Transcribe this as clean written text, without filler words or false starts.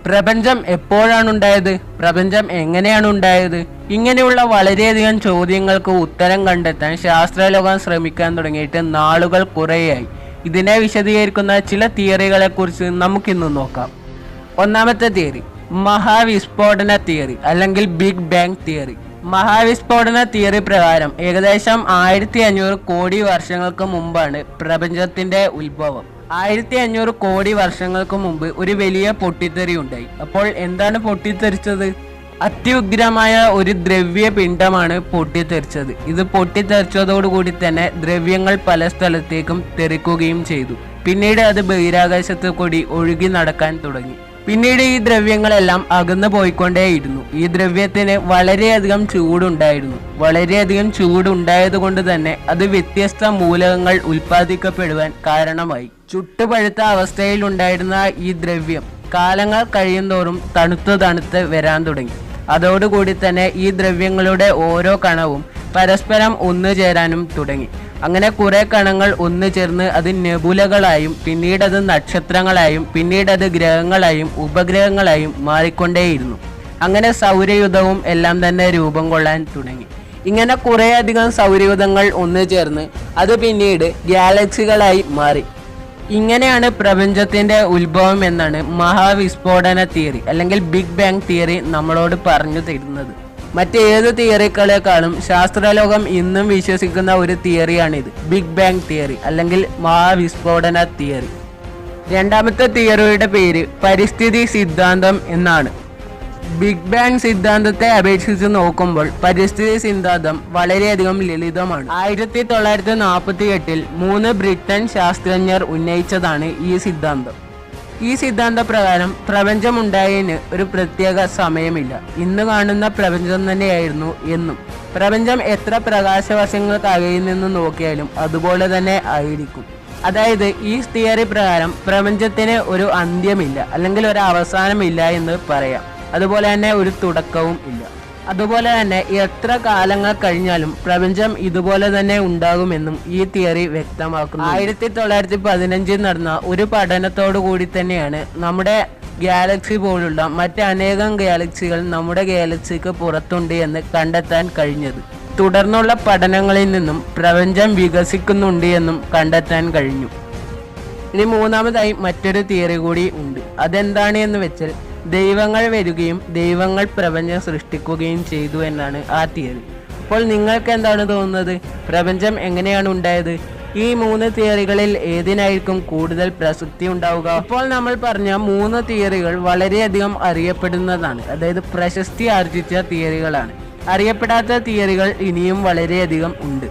പ്രപഞ്ചം എപ്പോഴാണ് ഉണ്ടായത്? പ്രപഞ്ചം എങ്ങനെയാണ് ഉണ്ടായത്? ഇങ്ങനെയുള്ള വളരെയധികം ചോദ്യങ്ങൾക്ക് ഉത്തരം കണ്ടെത്താൻ ശാസ്ത്രലോകം ശ്രമിക്കാൻ തുടങ്ങിയിട്ട് നാളുകൾ കുറേയായി. ഇതിനെ വിശദീകരിക്കുന്ന ചില തിയറികളെ കുറിച്ച് നമുക്കിന്ന് നോക്കാം. ഒന്നാമത്തെ തിയറി മഹാവിസ്ഫോടന തിയറി അല്ലെങ്കിൽ ബിഗ് ബാങ് തിയറി. മഹാവിസ്ഫോടന തിയറി പ്രകാരം ഏകദേശം 1500 കോടി വർഷങ്ങൾക്ക് മുമ്പാണ് പ്രപഞ്ചത്തിന്റെ ഉത്ഭവം. 1500 കോടി വർഷങ്ങൾക്ക് മുമ്പ് ഒരു വലിയ പൊട്ടിത്തെറി ഉണ്ടായി. അപ്പോൾ എന്താണ് പൊട്ടിത്തെറിച്ചത്? അത്യുഗ്രമായ ഒരു ദ്രവ്യ പിണ്ഡമാണ് പൊട്ടിത്തെറിച്ചത്. ഇത് പൊട്ടിത്തെറിച്ചതോടുകൂടി തന്നെ ദ്രവ്യങ്ങൾ പല സ്ഥലത്തേക്കും തെറിക്കുകയും ചെയ്തു. പിന്നീട് അത് ബഹിരാകാശത്ത് കൂടി ഒഴുകി നടക്കാൻ തുടങ്ങി. പിന്നീട് ഈ ദ്രവ്യങ്ങളെല്ലാം അകന്നു പോയിക്കൊണ്ടേയിരുന്നു. ഈ ദ്രവ്യത്തിന് വളരെയധികം ചൂടുണ്ടായിരുന്നു. വളരെയധികം ചൂടുണ്ടായത് കൊണ്ട് തന്നെ അത് വ്യത്യസ്ത മൂലകങ്ങൾ ഉൽപ്പാദിക്കപ്പെടുവാൻ കാരണമായി. ചുട്ടുപഴുത്ത അവസ്ഥയിൽ ഉണ്ടായിരുന്ന ഈ ദ്രവ്യം കാലങ്ങൾ കഴിയുന്തോറും തണുത്ത് വരാൻ തുടങ്ങി. അതോടുകൂടി തന്നെ ഈ ദ്രവ്യങ്ങളുടെ ഓരോ കണവും പരസ്പരം ഒന്നുചേരാനും തുടങ്ങി. അങ്ങനെ കുറെ കണങ്ങൾ ഒന്നു ചേർന്ന് അത് നെബുലകളായും പിന്നീട് അത് നക്ഷത്രങ്ങളായും പിന്നീട് അത് ഗ്രഹങ്ങളായും ഉപഗ്രഹങ്ങളായും മാറിക്കൊണ്ടേയിരുന്നു. അങ്ങനെ സൗരയുധവും എല്ലാം തന്നെ രൂപം കൊള്ളാൻ തുടങ്ങി. ഇങ്ങനെ കുറേയധികം സൗരയുധങ്ങൾ ഒന്നു ചേർന്ന് അത് പിന്നീട് ഗാലക്സികളായി മാറി. ഇങ്ങനെയാണ് പ്രപഞ്ചത്തിന്റെ ഉത്ഭവം എന്നാണ് മഹാവിസ്ഫോടന തിയറി അല്ലെങ്കിൽ ബിഗ് ബാങ് തിയറി നമ്മളോട് പറഞ്ഞു തരുന്നത്. മറ്റേത് തിയറികളെക്കാളും ശാസ്ത്രലോകം ഇന്നും വിശ്വസിക്കുന്ന ഒരു തിയറിയാണിത്, ബിഗ് ബാങ് തിയറി അല്ലെങ്കിൽ മഹാവിസ്ഫോടന തിയറി. രണ്ടാമത്തെ തിയറിയുടെ പേര് പരിസ്ഥിതി സിദ്ധാന്തം എന്നാണ്. ബിഗ് ബാങ് സിദ്ധാന്തത്തെ അപേക്ഷിച്ച് നോക്കുമ്പോൾ പരിസ്ഥിതി സിദ്ധാന്തം വളരെയധികം ലളിതമാണ്. 1948 3 ബ്രിട്ടൻ ശാസ്ത്രജ്ഞർ ഉന്നയിച്ചതാണ് ഈ സിദ്ധാന്തം. ഈ സിദ്ധാന്ത പ്രകാരം പ്രപഞ്ചം ഉണ്ടായതിന് ഒരു പ്രത്യേക സമയമില്ല. ഇന്ന് കാണുന്ന പ്രപഞ്ചം തന്നെയായിരുന്നു എന്നും. പ്രപഞ്ചം എത്ര പ്രകാശവർഷങ്ങൾക്ക് അകയിൽ നിന്ന് നോക്കിയാലും അതുപോലെ തന്നെ ആയിരിക്കും. അതായത് ഈ തിയറി പ്രകാരം പ്രപഞ്ചത്തിന് ഒരു അന്ത്യമില്ല അല്ലെങ്കിൽ ഒരു അവസാനമില്ല എന്ന് പറയാം. അതുപോലെ തന്നെ ഒരു തുടക്കവും ഇല്ല. അതുപോലെ തന്നെ എത്ര കാലങ്ങൾ കഴിഞ്ഞാലും പ്രപഞ്ചം ഇതുപോലെ തന്നെ ഉണ്ടാകുമെന്നും ഈ തിയറി വ്യക്തമാക്കുന്നു. 1915 നടന്ന ഒരു പഠനത്തോടു കൂടി തന്നെയാണ് നമ്മുടെ ഗാലക്സി പോലുള്ള മറ്റനേകം ഗാലക്സികൾ നമ്മുടെ ഗാലക്സിക്ക് പുറത്തുണ്ട് എന്ന് കണ്ടെത്താൻ കഴിഞ്ഞത്. തുടർന്നുള്ള പഠനങ്ങളിൽ നിന്നും പ്രപഞ്ചം വികസിക്കുന്നുണ്ട് എന്നും കണ്ടെത്താൻ കഴിഞ്ഞു. ഇനി മൂന്നാമതായി മറ്റൊരു തിയറി കൂടി ഉണ്ട്. അതെന്താണ് എന്ന് വെച്ചാൽ ദൈവങ്ങൾ വരികയും ദൈവങ്ങൾ പ്രപഞ്ചം സൃഷ്ടിക്കുകയും ചെയ്തു എന്നാണ് ആ തിയറി. അപ്പോൾ നിങ്ങൾക്ക് എന്താണ് തോന്നുന്നത്? പ്രപഞ്ചം എങ്ങനെയാണ് ഉണ്ടായത്? ഈ 3 തിയറികളിൽ ഏതിനായിരിക്കും കൂടുതൽ പ്രസക്തി ഉണ്ടാവുക? അപ്പോൾ നമ്മൾ പറഞ്ഞ 3 തിയറികൾ വളരെയധികം അറിയപ്പെടുന്നതാണ്, അതായത് പ്രശസ്തി ആർജിച്ച തിയറികളാണ്. അറിയപ്പെടാത്ത തിയറികൾ ഇനിയും വളരെയധികം ഉണ്ട്.